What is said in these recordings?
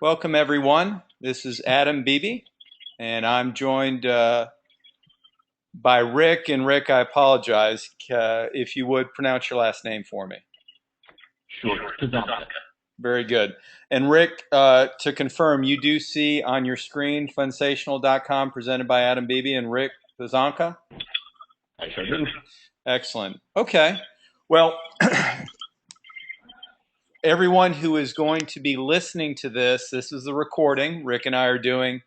Welcome, everyone. This is Adam Beebe, and I'm joined by Rick. And Rick, I apologize if you would pronounce your last name for me. Sure. Kazanka. Very good. And Rick, to confirm, you do see on your screen funsational.com presented by Adam Beebe and Rick Pazanka? I sure do. Excellent. Okay. Well, everyone who is going to be listening to this is the recording Rick and I are doing.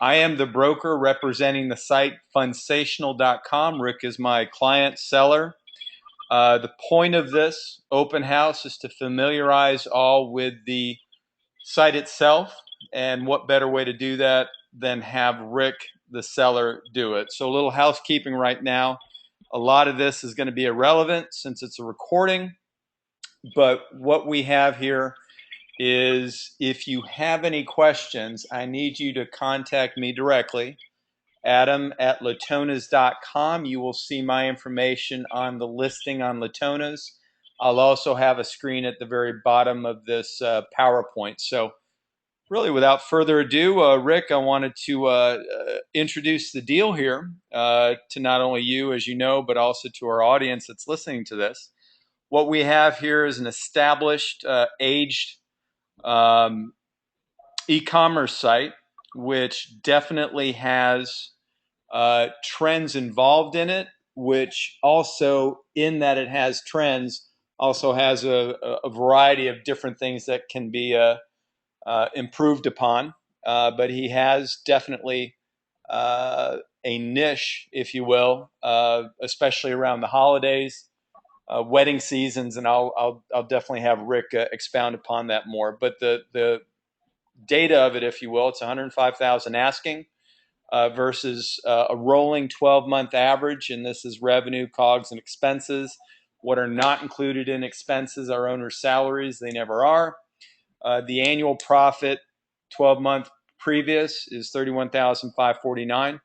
I am the broker representing the site funsational.com. Rick is my client seller. The point of this open house is to familiarize all with the site itself. And what better way to do that than have Rick, the seller, do it? So, a little housekeeping right now. A lot of this is going to be irrelevant since it's a recording. But what we have here is if you have any questions, I need you to contact me directly. Adam at Latonas.com. You will see my information on the listing on Latonas. I'll also have a screen at the very bottom of this PowerPoint. So, really, without further ado, Rick, I wanted to introduce the deal here to not only you, as you know, but also to our audience that's listening to this. What we have here is an established, aged um, e-commerce site, which definitely has trends involved in it, which also, in that it has trends, also has a variety of different things that can be improved upon. But he has definitely a niche, if you will, especially around the holidays, wedding seasons, and I'll definitely have Rick expound upon that more. But the data of it, if you will, it's 105,000 asking versus a rolling 12-month average, and this is revenue, COGS, and expenses. What are not included in expenses are owner salaries. They never are. The annual profit 12-month previous is 31,549,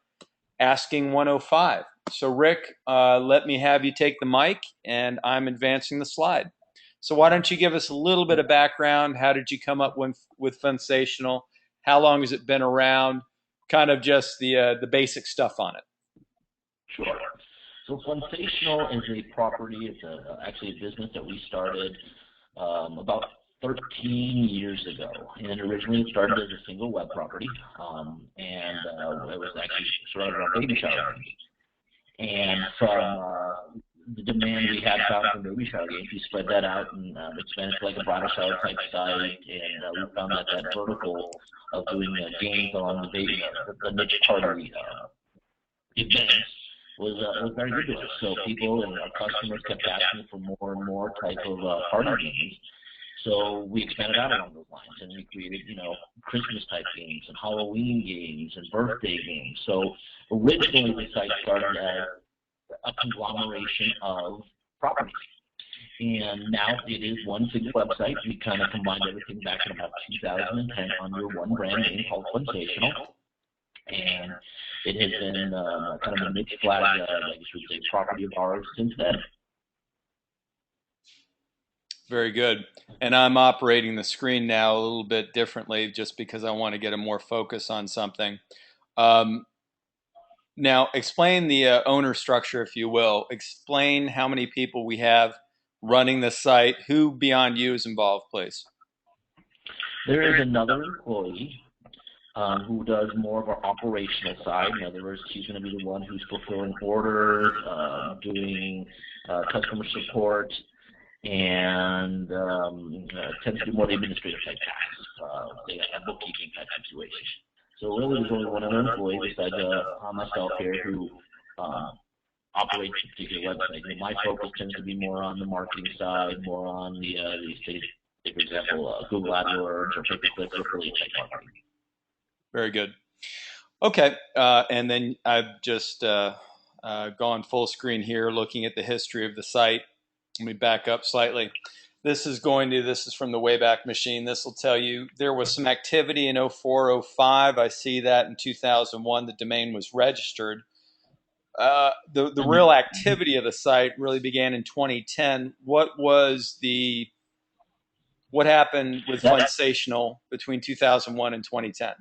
asking 105. So, Rick, let me have you take the mic, and I'm advancing the slide. So, why don't you give us a little bit of background? How did you come up with Funsational? How long has it been around? Kind of just the basic stuff on it. Sure. So Sensational is a property. It's actually a business that we started about 13 years ago. And originally it started as a single web property. And it was actually surrounded around baby shower games. And from the demand we had found from baby shower games, we spread that out and expanded to like a bridal shower type site. And we found that that vertical of doing games on the baby, the niche party events was very good to us. So people and our customers kept asking for more and more type of party games. So we expanded out along those lines, and we created, Christmas type games and Halloween games and birthday games. So originally the site started as a conglomeration of properties. And now it is one single website. We kind of combined everything back in about 2010 under one brand name called Sensational. And it has been kind of a mixed flag, I guess we would say, property of ours since then. Very good. And I'm operating the screen now a little bit differently just because I want to get a more focus on something. Um, Now, explain the owner structure, if you will. Explain how many people we have running the site. Who beyond you is involved, please? There is another employee who does more of our operational side. In other words, she's going to be the one who's fulfilling orders, doing customer support, and tends to do more of the administrative type tasks, a bookkeeping type situation. So really, there's only one other employee besides myself here who operates a particular website. My focus tends to be more on the marketing side, more on the say, for example, Google AdWords or pay-per-click or affiliate type marketing. Very good. Okay, and then I've just gone full screen here looking at the history of the site. Let me back up slightly. This is from the Wayback Machine. This will tell you there was some activity in 04, 05. I see that in 2001 the domain was registered. The real activity of the site really began in 2010. What was the What happened with That, Funsational between 2001 and 2010?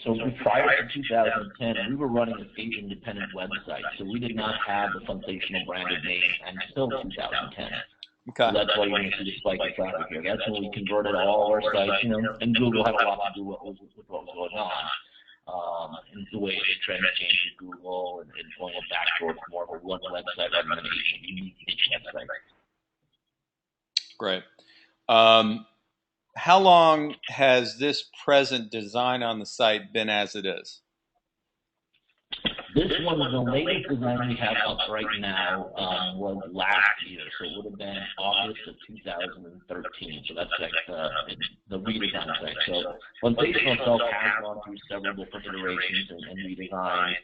so prior to 2010, we were running a state independent website, so we did not have the Funsational branded name until 2010. Okay. So that's why you're going to see the spike in traffic here. That's when we converted all our sites, and Google had a lot to do with what was going on. And the way the trend changed with Google and pointed back towards more of a one website rather than a unique website. Great. How long has this present design on the site been as it is? This one, the latest design we have up right now was last year, so it would have been August of 2013. So that's like the redesign site. So Funsational itself has gone through several different iterations and redesigns,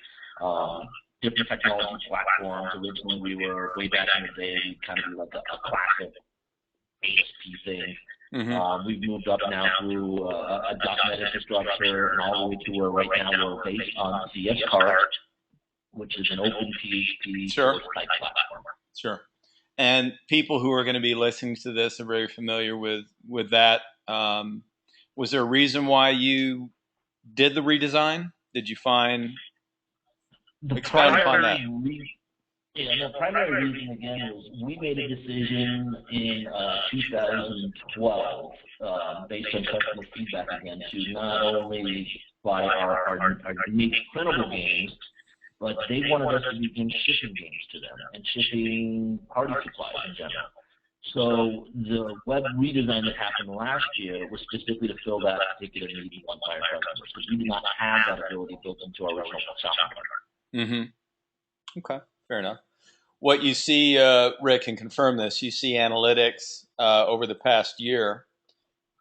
different technology platforms. Originally, we were, way back in the day, we'd kind of be like a classic ASP thing. Mm-hmm. We've moved up now through a .NET infrastructure and all the way to where right now we're based on CS Cart, which is an open PHP source type platform. Sure. And people who are going to be listening to this are very familiar with that. Was there a reason why you did the redesign? Did you find expand upon that? The primary reason, again, was we made a decision in 2012, based on customer feedback again, to not only buy our unique printable games, but they wanted us to begin shipping games to them and shipping party supplies in general. So the web redesign that happened last year was specifically to fill that particular need we want by our customers, because we did not have that ability built into our original shopping cart. Mm-hmm. Okay, fair enough. What you see, Rick can confirm this, you see analytics over the past year.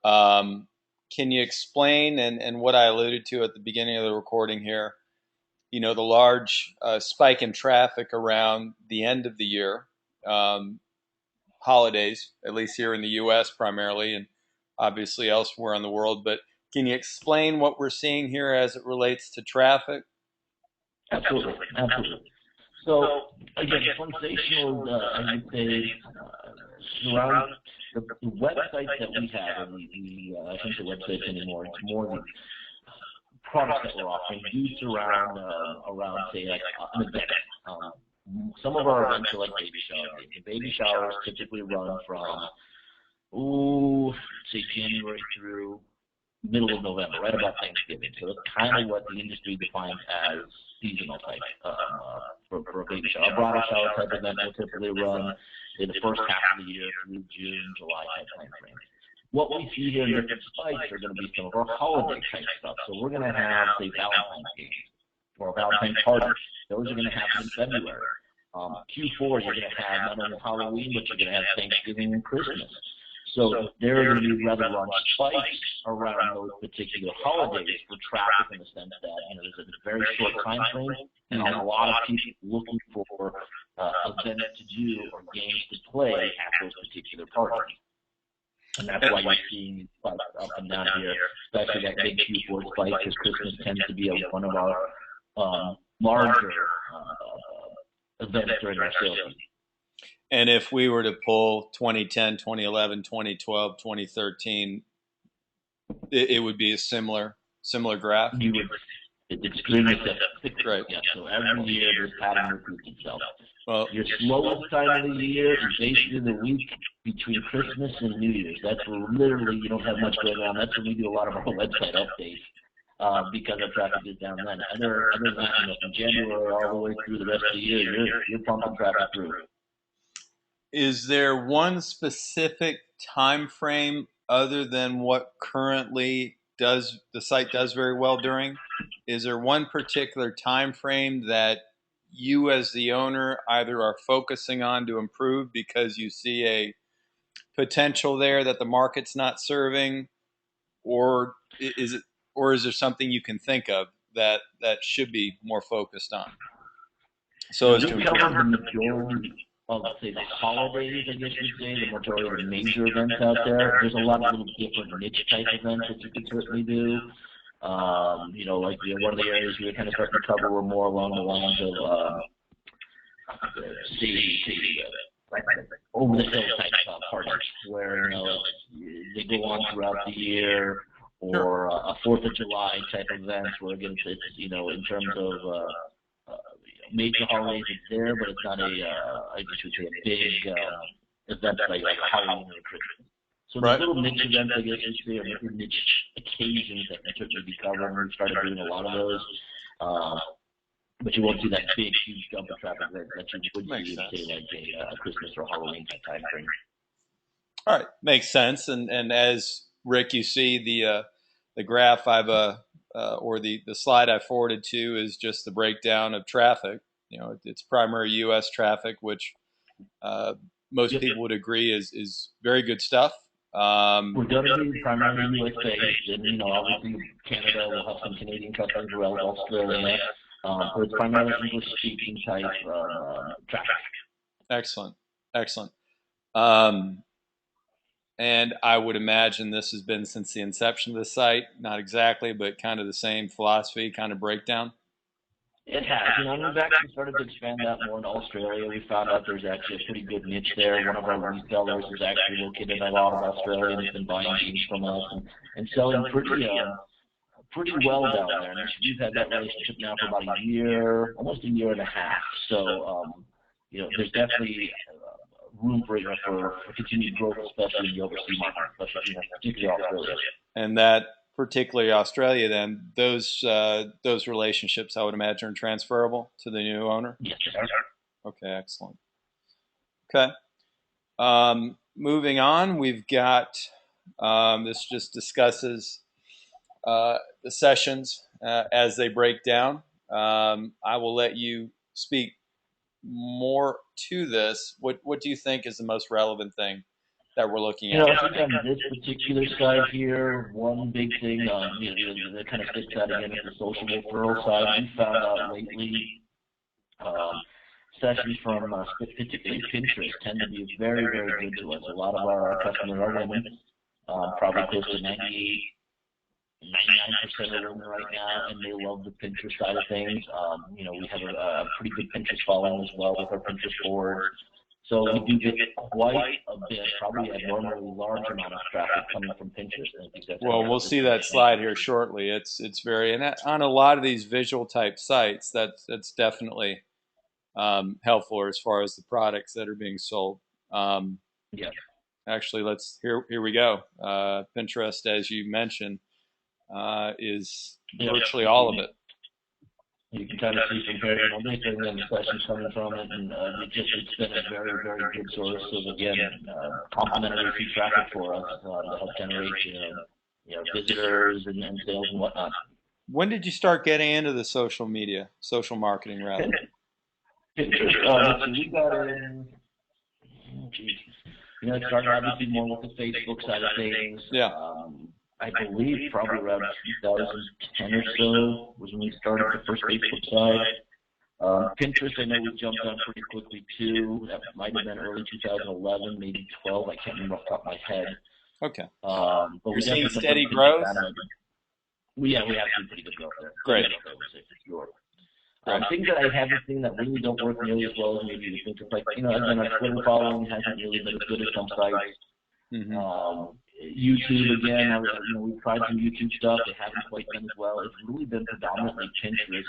Can you explain, and what I alluded to at the beginning of the recording here, the large spike in traffic around the end of the year, holidays, at least here in the U.S. primarily, and obviously elsewhere in the world. But can you explain what we're seeing here as it relates to traffic? Absolutely. So, again, Funsational, I would say, surround the websites that we have, and I shouldn't say websites anymore, it's more the products that we're offering do surround, say, like an event. Some of our events are like baby showers. And baby showers typically run from, say, January through middle of November, right about Thanksgiving. So that's kind of what the industry defines as seasonal type for a baby shower. A bridal shower type event will typically run in the first half of the year through June, July type time frame. What we see here in different spikes are going to be some of our holiday type stuff. So we're going to have, say, Valentine's games or Valentine's parties. Those are going to happen in February. Q4, you're going to have not only Halloween, but you're going to have Thanksgiving and Christmas. So there are going to be rather large spikes around those particular holidays for traffic, in the sense that there's a very short time frame and a lot of people looking for events to do or games to play at those particular parties. And that's why you're seeing spikes up and down here, especially that big Q4 spike, because Christmas tends to be one of our larger events during our sales season. And if we were to pull 2010, 2011, 2012, 2013, it would be a similar graph? It's extremely simple. Right. Yeah, so every year this pattern repeats itself. Well, your slowest time of the year is basically the week between Christmas and New Year's. That's where literally you don't have much going on. That's when we do a lot of our website updates because our traffic is down then. Other than that, from January all the way through the rest of the year, you're pumping traffic through. Is there one specific time frame other than what currently the site does very well during? Is there one particular time frame that you as the owner either are focusing on to improve because you see a potential there that the market's not serving, or is there something you can think of that should be more focused on? So as to cover the majority of, say, the holidays, I guess you'd say, the majority of the major events out there. There's a lot of little different niche type events that you can certainly do. Like one of the areas we were kind of starting to cover were more along the lines of over the hill type stuff. parties where, they go on throughout the year, Sure. or a 4th of July type events where, again, it's, in terms of major holidays, it's there, but it's not I guess you would say, a big event like Halloween or Christmas. So there's Right. little niche events, I guess you'd say, or maybe niche occasions that can certainly be covered, and we've started doing a lot of those. But you won't see that big, huge jump in traffic that you would Makes see in, say, sense. like a Christmas or Halloween type time frame. All right, makes sense. And as Rick, you see the graph or the slide I forwarded to is just the breakdown of traffic. It's primary U.S. traffic, which uh, most Yep. people would agree is very good stuff. We're going to be primarily U.S. based, and obviously Canada will have some Canadian customers as well as Australia. But it's primarily English-speaking type traffic. Excellent, excellent. And I would imagine this has been since the inception of the site, not exactly, but kind of the same philosophy, kind of breakdown. It has, and we've actually started to expand that more into Australia. We found out there's actually a pretty good niche there. One of our resellers is actually located in a lot of Australia and has been buying jeans from us and selling pretty well down there. And we've had that relationship now for about a year, almost a year and a half. So, there's definitely room for continued growth, especially in the overseas market, particularly Australia. And that particularly Australia, then those relationships, I would imagine, are transferable to the new owner. Yes, sir. Okay, excellent. Okay, moving on, we've got this just discusses the sessions as they break down. I will let you speak more to this. What do you think is the most relevant thing that we're looking at? I think on this particular side here, one big thing, that kind of sticks out again is the social referral side. We found out lately, sessions from particularly Pinterest tend to be very, very good to us. A lot of our customers are women, probably close to 99% are women right now, and they love the Pinterest side of things. We have a pretty good Pinterest following as well with our Pinterest boards. So we do get quite a bit, probably a normally large amount of traffic coming from Pinterest. And I think that's we'll see that slide here shortly. It's very, and on a lot of these visual type sites, that's definitely helpful as far as the products that are being sold. Yeah. Actually, here we go. Pinterest, as you mentioned, is virtually all of it. You can kind of see from here, basically the sessions coming from it, and it's been a very, very good source of, again, complementary free traffic for us to help generate, visitors and sales and whatnot. When did you start getting into the social marketing rather? Pinterest, we got in, it started obviously more with the Facebook side of things. Yeah. I believe probably around 2010 or so was when we started the first Facebook side. Pinterest, I know we jumped on pretty quickly too. That might have been early 2011, maybe 12. I can't remember off the top of my head. Okay. But you're seeing steady growth? We have seen pretty good growth there. Great. Sure. Things that I haven't seen that really don't work nearly as well as maybe you think. It's like, again, our Twitter following hasn't really been as good as some sites. Mm-hmm. YouTube, again, we've tried some YouTube stuff. They haven't quite been as well. It's really been predominantly Pinterest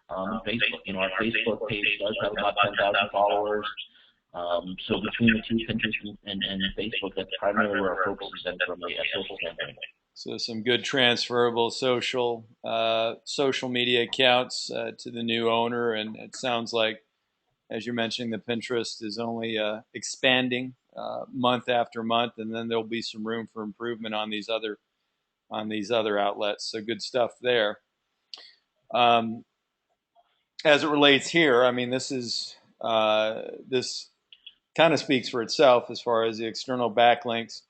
and Facebook. Our Facebook page does have about 10,000 followers. So between the two, Pinterest and Facebook, that's primarily where our focus has been from a social standpoint. So some good transferable social media accounts to the new owner, and it sounds like, as you're mentioning, the Pinterest is only expanding month after month, and then there'll be some room for improvement on these other outlets. So good stuff there. As it relates here, I mean, this kind of speaks for itself as far as the external backlinks,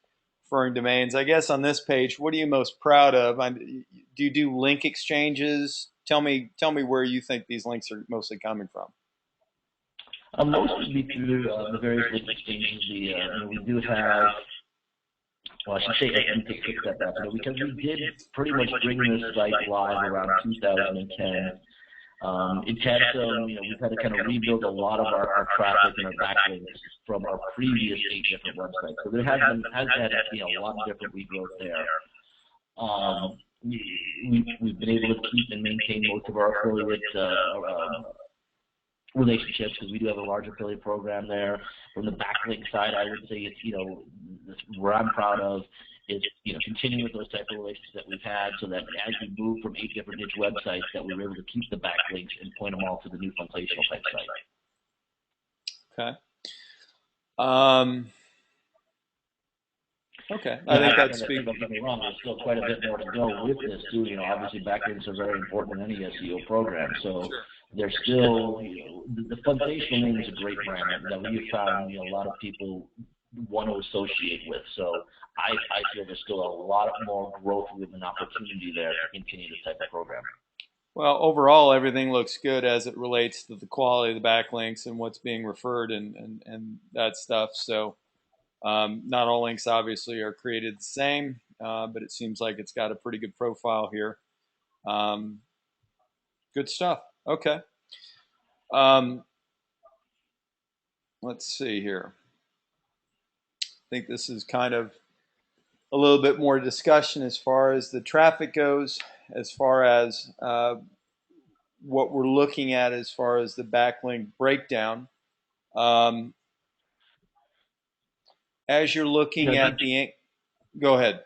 referring domains. I guess on this page, what are you most proud of? Do you do link exchanges? Tell me where you think these links are mostly coming from. Mostly through the various link exchanges. We do have, well, I should say, let me take a step back, because we did pretty much bring this site live around 2010. It's had some, we've had to kind of rebuild a lot of our traffic and our backlinks from our previous 8 different websites. So there has had a lot of different regrowth there. We've been able to keep and maintain most of our affiliate relationships because we do have a large affiliate program there. From the backlink side, I would say it's, where I'm proud of is continuing with those type of relationships that we've had, so that as we move from 8 different niche websites, that we were able to keep the backlinks and point them all to the new sensational type site. Okay. Okay, I think that speaks. Don't get me wrong, there's still quite a bit more to go with this too. Obviously backlinks are very important in any SEO program. So there's still, the Funsational name is a great brand that we've found a lot of people want to associate with. So I feel there's still a lot more growth with an opportunity there to continue this type of program. Well, overall, everything looks good as it relates to the quality of the backlinks and what's being referred and that stuff. So not all links obviously are created the same, but it seems like it's got a pretty good profile here. Good stuff. Okay. Let's see here. I think this is kind of a little bit more discussion as far as the traffic goes, as far as what we're looking at as far as the backlink breakdown. As you're looking at the, go ahead.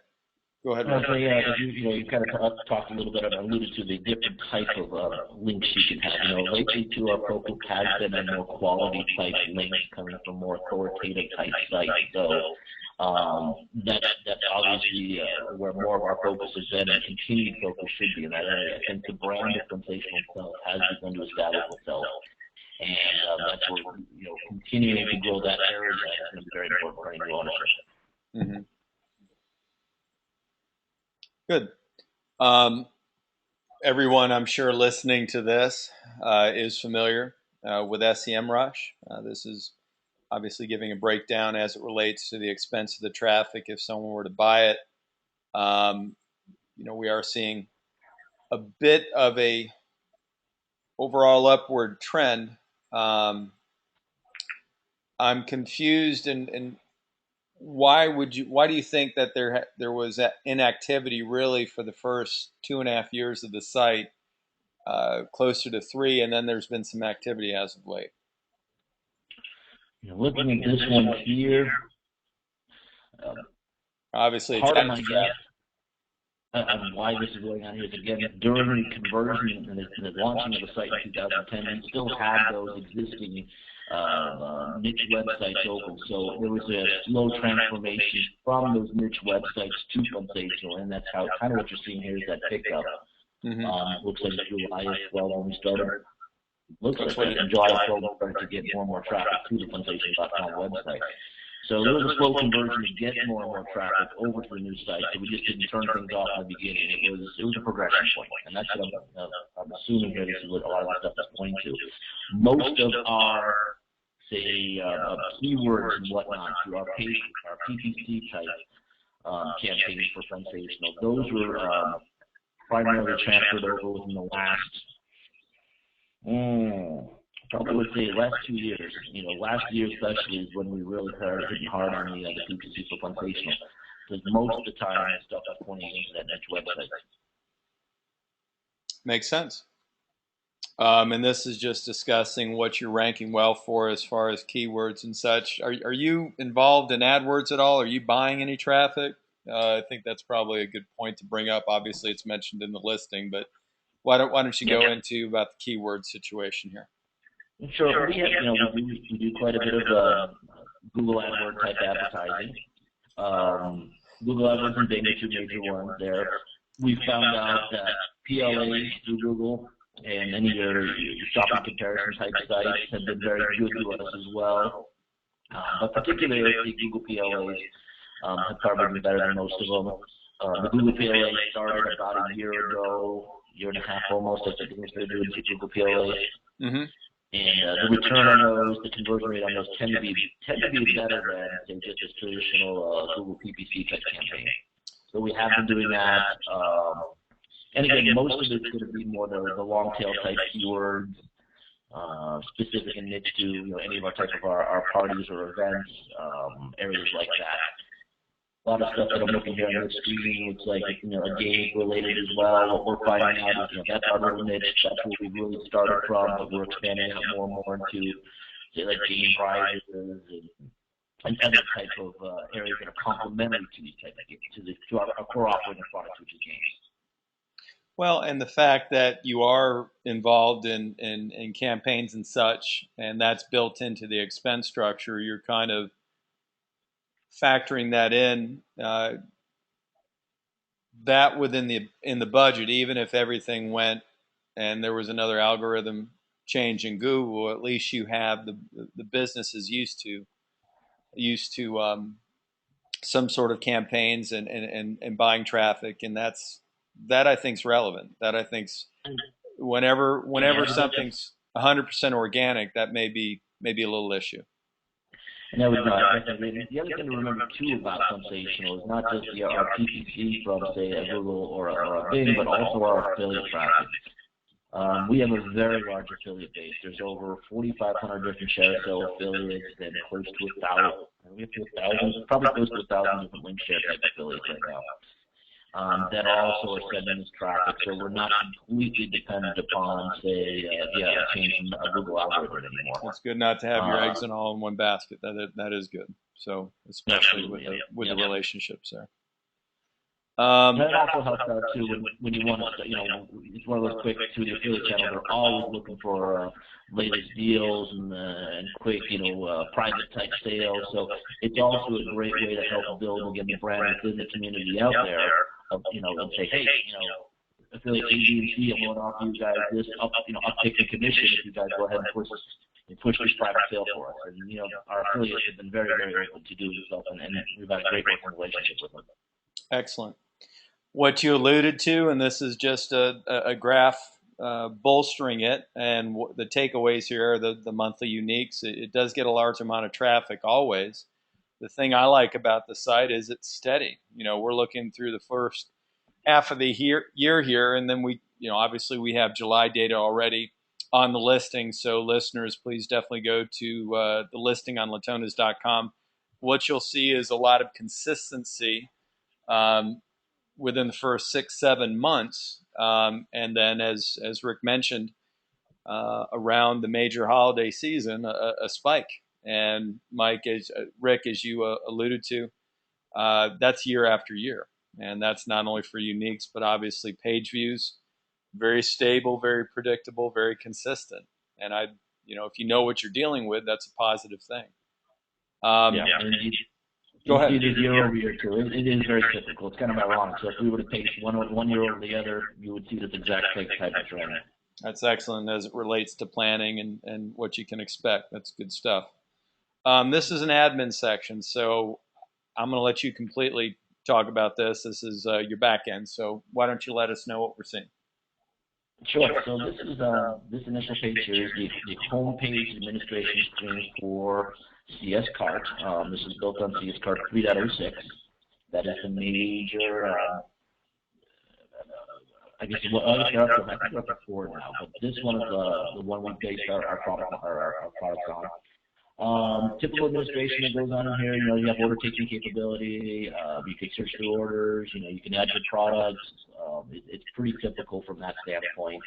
Go ahead. You kind of talked a little bit about, alluded to the different type of links you can have. Lately to our focus has been a more quality type links coming from more authoritative type sites. So that's obviously where more of our focus has been, and continued focus should be in that area. I think the brand of Sensational itself has begun to establish itself, and that's where continuing to grow that area is going to be very important for any new ownership. Mm-hmm. Good. Everyone, I'm sure, listening to this is familiar with SEMrush. This is obviously giving a breakdown as it relates to the expense of the traffic if someone were to buy it. We are seeing a bit of a overall upward trend. I'm confused, and why do you think that there was inactivity really for the first 2.5 years of the site, closer to 3, and then there's been some activity as of late? Looking at this one here, obviously part of my guess on why this is going on here is, again, during the conversion and the launching of the site in 2010, we still had those existing niche websites open. So there was a slow transformation from those niche websites to Sensational, and that's how kind of what you're seeing here is that pickup. Mm-hmm. Looks like July as well when we started. Looks like in July 12 we started to get more and more traffic to the Sensational.com website. So there was a slow conversion to get more and more traffic over to the new site. So we just didn't turn things off in the beginning. It was a progression point, and that's what I'm assuming here. This is what a lot of the stuff is pointing to. Most of our keywords and whatnot through our PPC type campaigns for Sensational, those were primarily transferred over within the last. Probably would say last 2 years. Last year especially is when we really started hitting hard on the PPC for Sensational, because most of the time that stuff is pointing into that niche website. Makes sense. And this is just discussing what you're ranking well for as far as keywords and such. Are you involved in AdWords at all? Are you buying any traffic? I think that's probably a good point to bring up. Obviously, it's mentioned in the listing, but why don't you go into about the keyword situation here? Sure. We do quite a bit of Google AdWords type advertising. Google AdWords and Bing are 2 major ones there. We found out that PLAs through Google and any of your shopping comparison type sites have been very good to us as well. But particularly the Google PLAs have probably been better than most of them. The Google PLA started about a year ago, year and a half almost, I think we started doing Google PLAs. Mm-hmm. And the return on those, the conversion rate on those tend to be better than just a traditional Google PPC type campaign. So we have been doing that, And again, most of it's going to be more the long tail type keywords, specific and niche to any of our type of our parties or events, areas like that. A lot of stuff that I'm looking here on the screen, it's like a game related as well. What we're finding out is that's our little niche. That's where we really started from, but we're expanding out more and more into say like game prizes and other type of areas that are complementary to these type of games, to our core offering of products, which is games. Well, and the fact that you are involved in campaigns and such, and that's built into the expense structure, you're kind of factoring that in, that within the budget, even if everything went and there was another algorithm change in Google, at least you have the business is used to some sort of campaigns and buying traffic, and that I think's relevant. That I think's whenever something's 100% organic, that may be a little issue. And that was definitely. The other thing to remember too about Sensational is not just our PPC from say a Google or a Bing, but also our affiliate traffic. We have a very large affiliate base. There's over 4,500 different share sale affiliates and close to 1,000. We have 1,000, probably close to 1,000 different link share type affiliates right now. That also are sending us traffic, so we're not completely dependent upon, say, a change in a Google algorithm anymore. It's good not to have your eggs in all in one basket. That is good. So especially with the relationships there. And it also helps out too when you want to, it's one of those quick to the affiliate channels. They're always looking for latest deals and quick, private type sales. So it's also a great way to help build again the brand within the community out there. And say, hey, affiliate A, B, and C, I'm going to offer you guys this uptick in commission if you guys go ahead and push this private sale for us. And our affiliates have been very, very open to do this, and we've had a great working relationship with them. Excellent. What you alluded to, and this is just a graph bolstering it, and the takeaways here are the monthly uniques. It does get a large amount of traffic always. The thing I like about the site is it's steady. We're looking through the first half of the year here, and then we, obviously we have July data already on the listing. So listeners, please definitely go to the listing on latonas.com. What you'll see is a lot of consistency within the first 6-7 months, and then as Rick mentioned, around the major holiday season, a spike. And Mike, Rick, as you alluded to, that's year after year, and that's not only for uniques, but obviously page views, very stable, very predictable, very consistent. And if you know what you're dealing with, that's a positive thing. Go ahead. It is year over year too. It is very typical. It's kind of ironic. So if we were to take one year over the other, you would see this exact same type of trend. That's excellent as it relates to planning and what you can expect. That's good stuff. This is an admin section, so I'm going to let you completely talk about this. This is your back end, so why don't you let us know what we're seeing? Sure. So this is this initial page here is the home page administration screen for CS Cart. This is built on CS Cart 3.06. That is the major. I think we're up to 4 now, but this one is the one we based our products on. Typical administration that goes on in here, you have order taking capability, you can search through orders, you can add your products. It's pretty typical from that standpoint.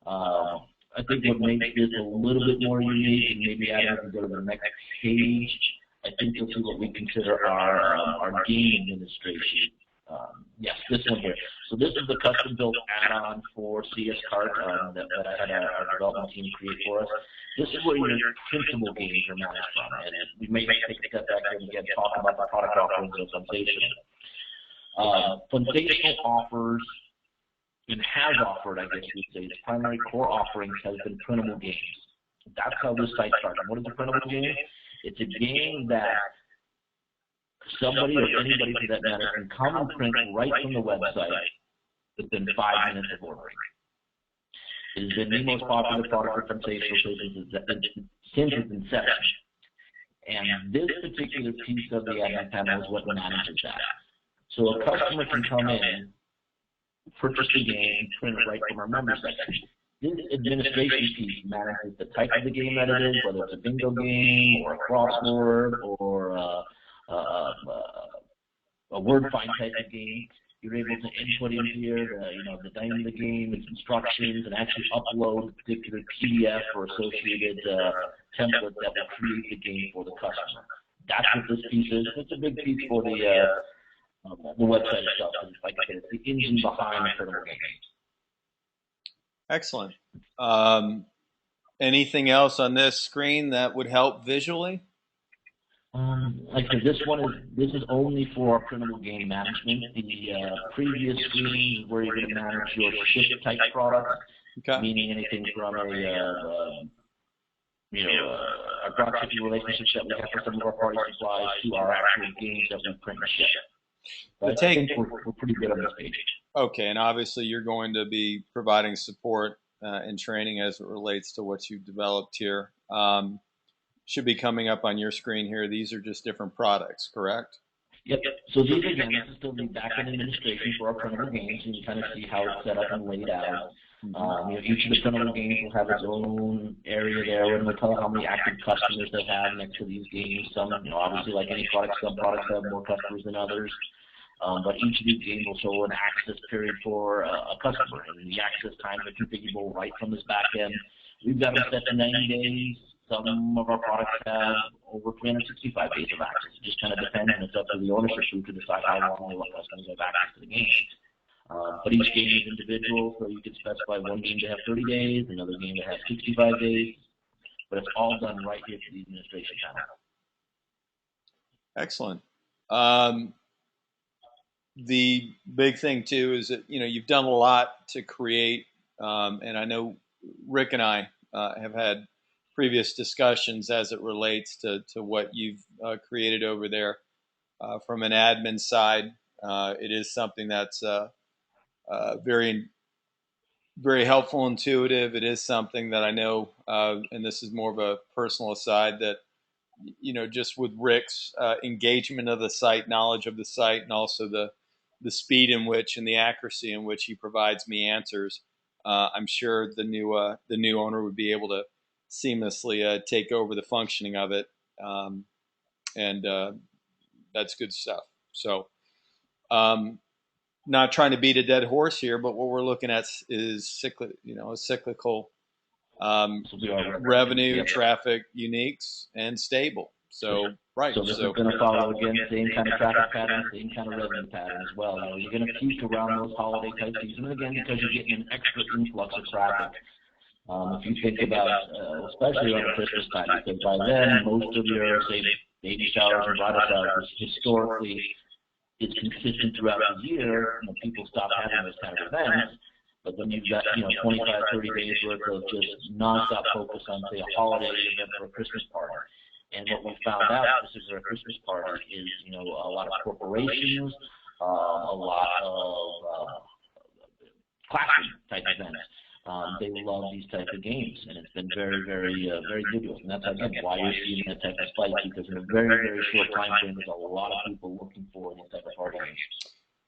I think what makes this a little bit more unique, and maybe Adam can go to the next page, I think you'll see what we consider our game administration. Yes, this one here. So this is the custom-built add-on for CS Cart that I had our development team create for us. This is where your principal games are managed from, and we may take a step back here and again talk about the product offerings of Sensational. Sensational offers and has offered, I guess you'd say, its primary core offerings has been printable games. That's how this site started. What is a printable game? It's a game that somebody or anybody for that matter can come and print right from the website within 5 minutes of ordering. It has been the most popular product for Sensational since its inception. And this particular piece of the admin panel is what manages that. So a customer can come in purchase the game, and print it right from our member section. This administration piece manages the type of the game that it is, whether it's a bingo game or a crossword or a word find type of game. You're able to input in here the name of the game, its instructions, and actually upload a particular PDF or associated template that will create the game for the customer. That's what this piece is. It's a big piece for the website itself. Like I said, it's the engine behind the tournament game. Excellent. Anything else on this screen that would help visually? Like I said, this is only for our printable game management. The previous screen is where you're going to manage your ship type products, Okay. meaning anything from a dropshipping relationships that we have for some of our party supplies to our actual games that we print and ship. But I think we're pretty good on this page. Okay, and obviously you're going to be providing support and training as it relates to what you've developed here. Should be coming up on your screen here. These are just different products, correct? Yep. So these, again, this is still the back-end administration for our printable games, and you kind of see how it's set up and laid out. Each of the printable games will have its own area there, and we'll tell how many active customers they have next to these games. Some, obviously, like any product, some products have more customers than others. But each of these games will show an access period for a customer, and the access times are configurable right from this back end. We've got them set to 90 days. Some of our products have over 365 days of access. It just kind of depends, and it's up to the ownership group to decide how long they want customers have access to the game. But each game is individual, so you can specify one game to have 30 days, another game to have 65 days, but it's all done right here to the administration panel. Excellent. The big thing too is that you've done a lot to create, and I know Rick and I have had previous discussions as it relates to what you've created over there from an admin side. It is something that's very very helpful, intuitive. It is something that I know, and this is more of a personal aside, that just with Rick's engagement of the site, knowledge of the site, and also the speed in which and the accuracy in which he provides me answers, I'm sure the new owner would be able to seamlessly take over the functioning of it, and that's good stuff. So, not trying to beat a dead horse here, but what we're looking at is a cyclical revenue, traffic, uniques, and stable. So, right. So this is going to follow, again, same kind of traffic pattern, same kind of revenue pattern as well. You're going to peak around those holiday type season, and again, because you're getting an extra influx of traffic. If you think about, especially around Christmas time, because by then, most of your, say, baby showers and bridal showers historically is consistent throughout the year. People stop having those kind of events. But then you've got 25, 30 days worth of just nonstop focus on, say, a holiday event or a Christmas party. And what we found out, this is a Christmas party, is a lot of corporations, a lot of classroom type events. They love these type of games, and it's been very, very, very good to us. And that's again why you're seeing that type of spike, because in a very, very short time frame, there's a lot of people looking for these type of party games.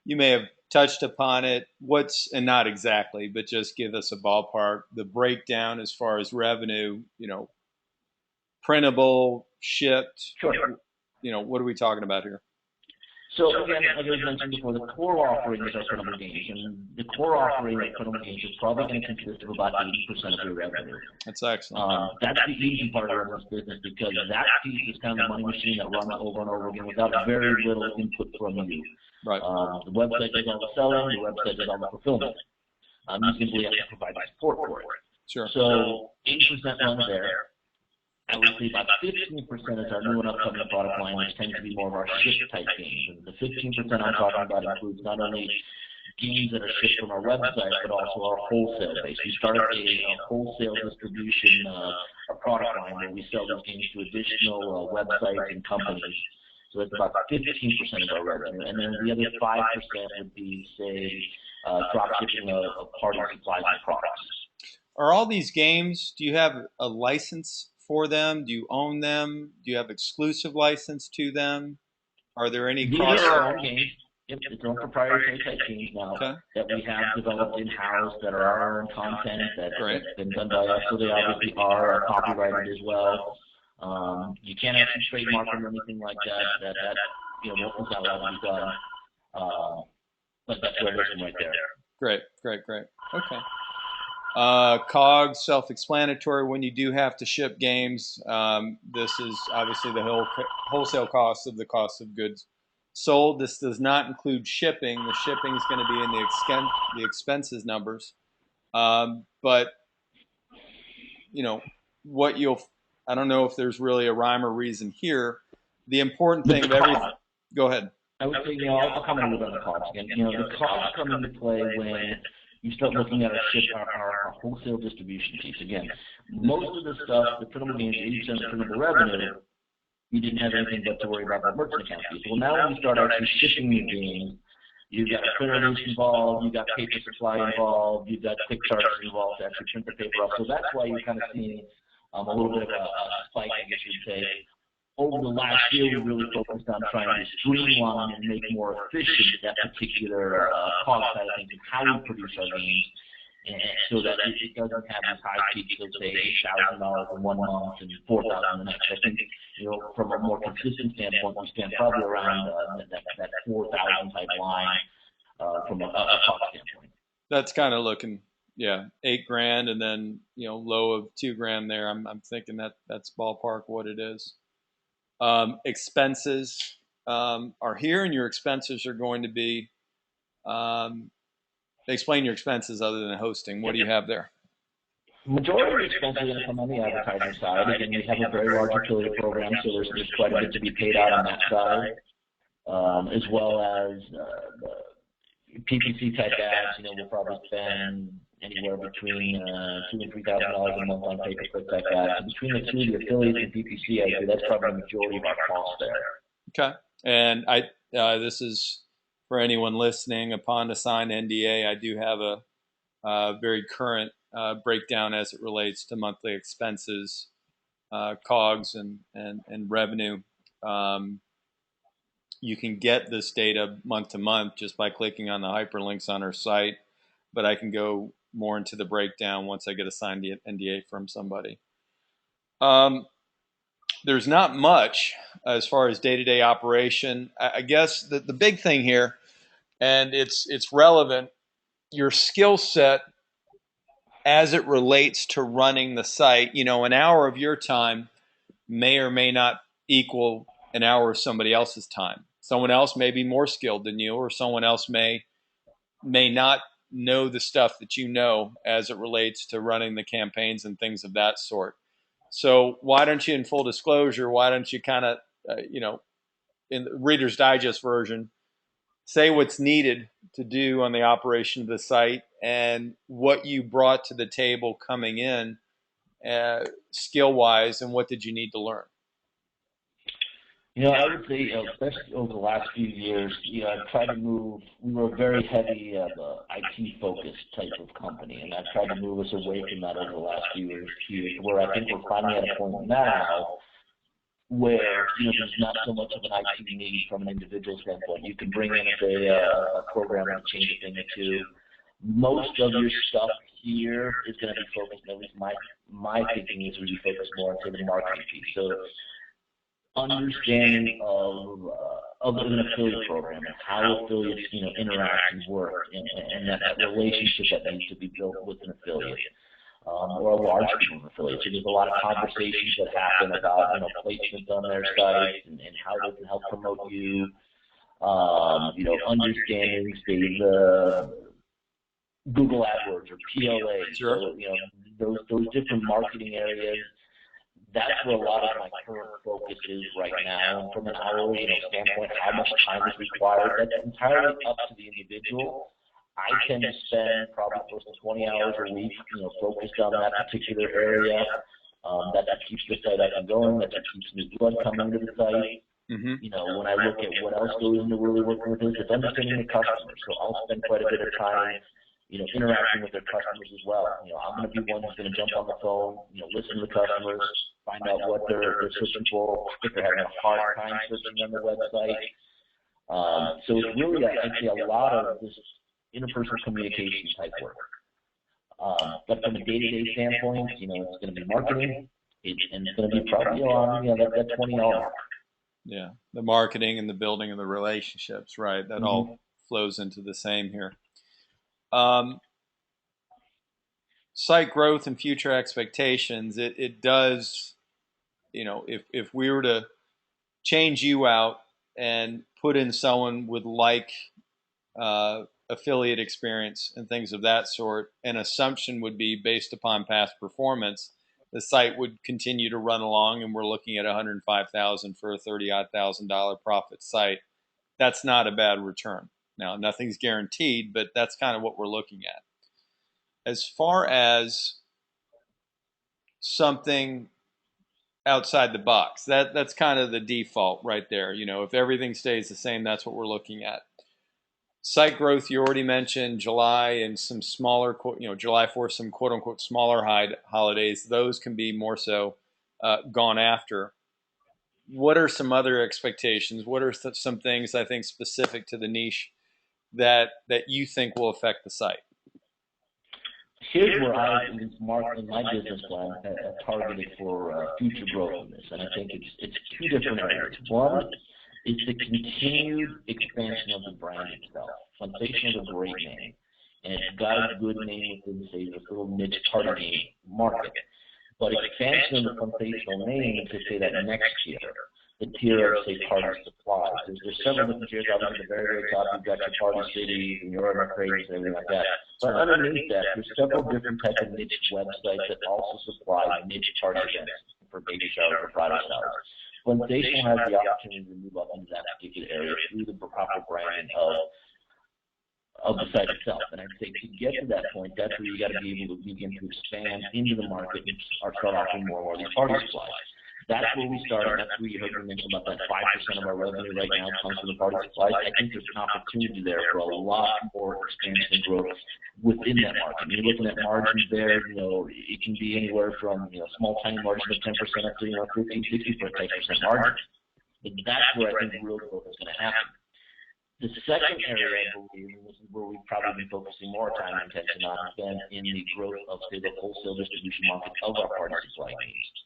You may have touched upon it. And not exactly, but just give us a ballpark, the breakdown as far as revenue, printable, shipped. Sure. What are we talking about here? So again, like I mentioned before, the core offering is our printable games, and the core offering of printable games is probably going to consist of about 80% of your revenue. That's excellent. That's the easy part of this business, because that piece is kind of the money machine that runs over and over again without very little input from you. Right. The website does all the selling, the website does all the fulfillment. You simply have to provide the support for it. Sure. So 80% runs there. I would say about 15% is our new and upcoming product line, which tends to be more of our ship type games. And the 15% I'm talking about includes not only games that are shipped from our website, but also our wholesale base. We started a wholesale distribution a product line where we sell those games to additional websites and companies. So that's about 15% of our revenue. And then the other 5% would be, say, drop shipping of party supplies and products. Are all these games, do you have a license for them? Do you own them? Do you have exclusive license to them? Are there any costs? These are our own games. Yep, it's own proprietary type teams now Okay. that we have developed in-house that are our own content that's Great. been done by us, so they obviously are copyrighted as well. You can't actually trademark them or anything like that. That is not allowed to be done. But that's where it is from right there. Great. Okay. COGS, self-explanatory. When you do have to ship games, this is obviously the wholesale cost of the cost of goods sold. This does not include shipping. The shipping is going to be in the expenses numbers. But what I don't know if there's really a rhyme or reason here. The important thing of everything. Go ahead. I would say, I'll comment a little bit on the costs again. The costs come into play when you start looking at our wholesale distribution piece. Again, most of the stuff, the printable games, 80% of the printable revenue, you didn't have anything but to worry about the merchant account fees. Well, now when you start actually shipping your games, you've got printers involved, you've got paper supply involved, you've got quick charges involved to actually print the paper off. So that's why you're kind of seeing a little bit of a spike, I guess you'd say. Over the last year, we really focused on trying to streamline and make more efficient that particular cost side of things and how we produce our games, and so that it doesn't have these high peaks of, say, $8,000 in one month and $4,000 the next. I think, from a more consistent standpoint, we stand probably around that 4,000 type line from a cost standpoint. That's kind of looking, yeah, $8,000 and then low of $2,000 there. I'm thinking that's ballpark what it is. Expenses are here, and your expenses are going to be. Explain your expenses other than hosting. What do you have there? Majority of the expenses are going to come on the advertising side. Again, we have a very large affiliate program, so there's quite a bit to be paid out on that side, as well as PPC type ads. We'll probably spend anywhere between $2,000 and $3,000 a month on pay-per-click type ads. So between the two, the affiliates and PPC, I say that's probably the majority of our costs there. Okay, and this is for anyone listening. Upon a signed NDA, I do have a very current breakdown as it relates to monthly expenses, COGS, and revenue. You can get this data month to month just by clicking on the hyperlinks on our site, but I can go more into the breakdown once I get a signed NDA from somebody. There's not much as far as day-to-day operation. I guess the big thing here, and it's relevant, your skill set as it relates to running the site. An hour of your time may or may not equal an hour of somebody else's time. Someone else may be more skilled than you, or someone else may not know the stuff that you know as it relates to running the campaigns and things of that sort. So why don't you, in full disclosure, why don't you kind of, in the Reader's Digest version, say what's needed to do on the operation of the site and what you brought to the table coming in skill-wise, and what did you need to learn? I would say, especially over the last few years, I've tried to move. We were a very heavy IT-focused type of company, and I've tried to move us away from that over the last few years, where I think we're finally at a point now where there's not so much of an IT need from an individual standpoint. You can bring in a program and change a thing or two. Most of your stuff here is going to be focused, at least my thinking is really focused more on the marketing piece. So understanding of an affiliate program and how affiliates interact and work, and that relationship that needs to be built with an affiliate, or a large group of affiliates. So there's a lot of conversations that happen about placements on their sites and how they can help promote you. Understanding the Google AdWords or PLA. Sure. So those different marketing areas. That's where a lot of my current focus is right now. And from an hourly standpoint, how much time is required, that's entirely up to the individual. I tend to spend probably close to 20 hours a week, focused on that particular area. That keeps the site up and going. That keeps new blood coming to the site. Mm-hmm. When I look at what else goes into really working with this, it's understanding the customer. So I'll spend quite a bit of time interacting with their customers as well. I'm going to be one who's going to jump on the phone, listen to the customers, find out what they're searching for, if they're having a hard time searching on the website. So it's really, I'd say, a lot of this interpersonal communication type work. But from a day-to-day standpoint, it's going to be marketing, and it's going to be probably on that $20 mark. Yeah, the marketing and the building of the relationships, right? That Mm-hmm. all flows into the same here. Um, Site growth and future expectations. It does, if we were to change you out and put in someone with affiliate experience and things of that sort, an assumption would be based upon past performance, the site would continue to run along, and we're looking at 105,000 for a 30 odd thousand dollar profit site. That's not a bad return. Now, nothing's guaranteed, but that's kind of what we're looking at. As far as something outside the box, that's kind of the default right there. If everything stays the same, that's what we're looking at. Site growth, you already mentioned July and some smaller, July 4th, some quote unquote smaller holidays. Those can be more so gone after. What are some other expectations? What are some things I think specific to the niche that you think will affect the site? Here's where I, marked in my business plan, targeted for future growth in this, and I think it's two different areas. One is the continued expansion of the brand itself. Sensation is a great name, and it's got a good name within, say, this little niche targeting market. But expansion of the sensational name to say that next year, the tier of, say, party supplies. There's several different tiers. Obviously, at the very, very top, you've got your party cities and your urban crates and everything like that. But underneath that, there's several different types of niche websites that also supply niche party events for baby showers or bridal showers. Sensational has the opportunity to move up into that particular area through the proper branding of the site itself. And I'd say to get to that point, that's where you got to be able to begin to expand into the market and start offering more and more of these party supplies. That's where we start, and that's where you heard me mention about that 5% of our revenue right now comes from the party supplies. I think there's an opportunity there for a lot more expansion and growth within that market. You're looking at margins there, it can be anywhere from, small, tiny margins of 10% up to, 15, 60% margin. But that's where I think real growth is going to happen. The second area, I believe, and this is where we've probably been focusing more time and attention on, has been in the growth of, say, the wholesale distribution market of our party supply needs.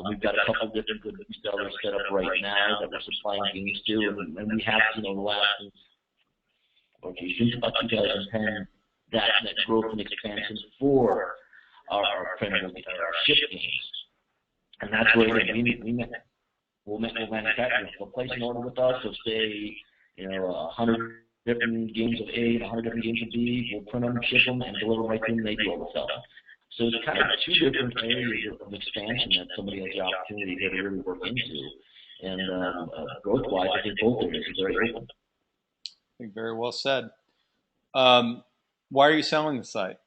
We've got a couple of different good resellers set up right now that we're supplying games to, and we have, the last, since about 2010, that growth and expansion for our ship games. And that's where we'll manufacture. They'll place an order with us. They'll say, 100 different games of A and 100 different games of B. We'll print them, ship them, and deliver right to them. They do all the selling. So it's kind of two different areas of expansion that somebody has the opportunity to really work into. And growth-wise, I think both areas are very open. I think very well said. Why are you selling the site?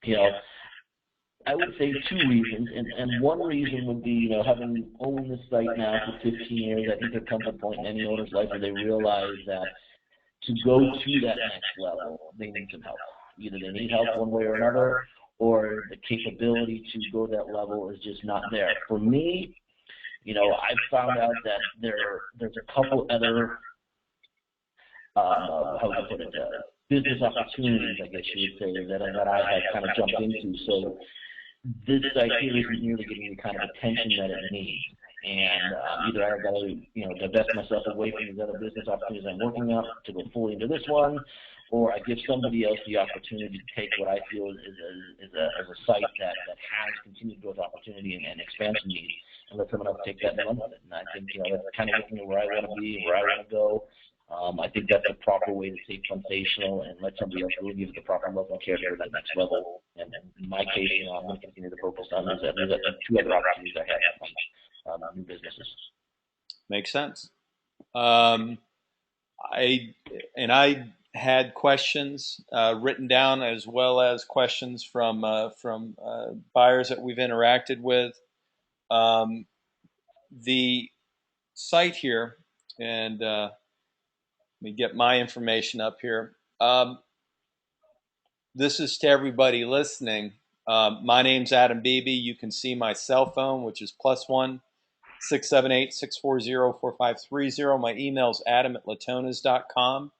I would say two reasons, and one reason would be, having owned this site now for 15 years, I think there comes a point in any owner's life where they realize that to go to that next level, they need some help. Either they need help one way or another, or the capability to go that level is just not there. For me, I've found out that there's a couple other, how would I put it, business opportunities, I guess you would say, that I have kind of jumped into. So this site here isn't really getting the kind of attention that it needs. And either I've got to, divest myself away from these other business opportunities I'm working on to go fully into this one, or I give somebody else the opportunity to take what I feel is a site that has continued growth opportunity and expansion needs, and let someone else take that and run with it. And I think that's kind of looking at where I want to be, where I want to go. I think that's the proper way to take sensational and let somebody else really give it the proper level of care for that next level. And in my case, I'm going to continue to focus on those two other opportunities I have on new businesses. Makes sense. I had questions written down, as well as questions from buyers that we've interacted with. The site here, and let me get my information up here. This is to everybody listening. My name's Adam Beebe. You can see my cell phone, which is +1 678-640-4530. My email is adam@latonas.com.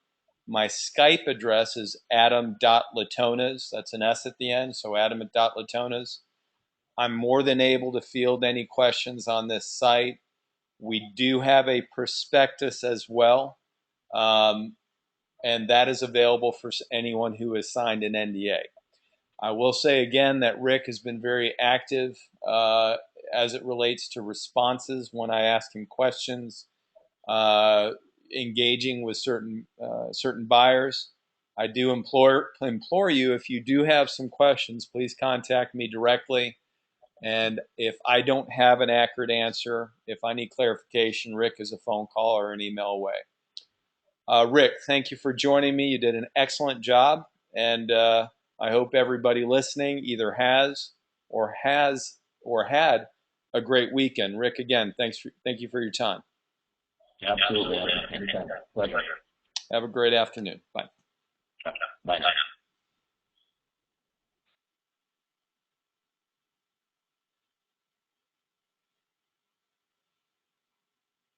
My Skype address is adam.latonas. That's an S at the end, so adam@latonas. I'm more than able to field any questions on this site. We do have a prospectus as well, and that is available for anyone who has signed an NDA. I will say again that Rick has been very active as it relates to responses when I ask him questions, engaging with certain buyers. I do implore you, if you do have some questions, please contact me directly. And if I don't have an accurate answer, if I need clarification, Rick is a phone call or an email away. Rick, thank you for joining me. You did an excellent job, and I hope everybody listening either has or had a great weekend. Rick, again, thank you for your time. Absolutely. Anytime. Pleasure. Have a great afternoon. Bye. Bye now.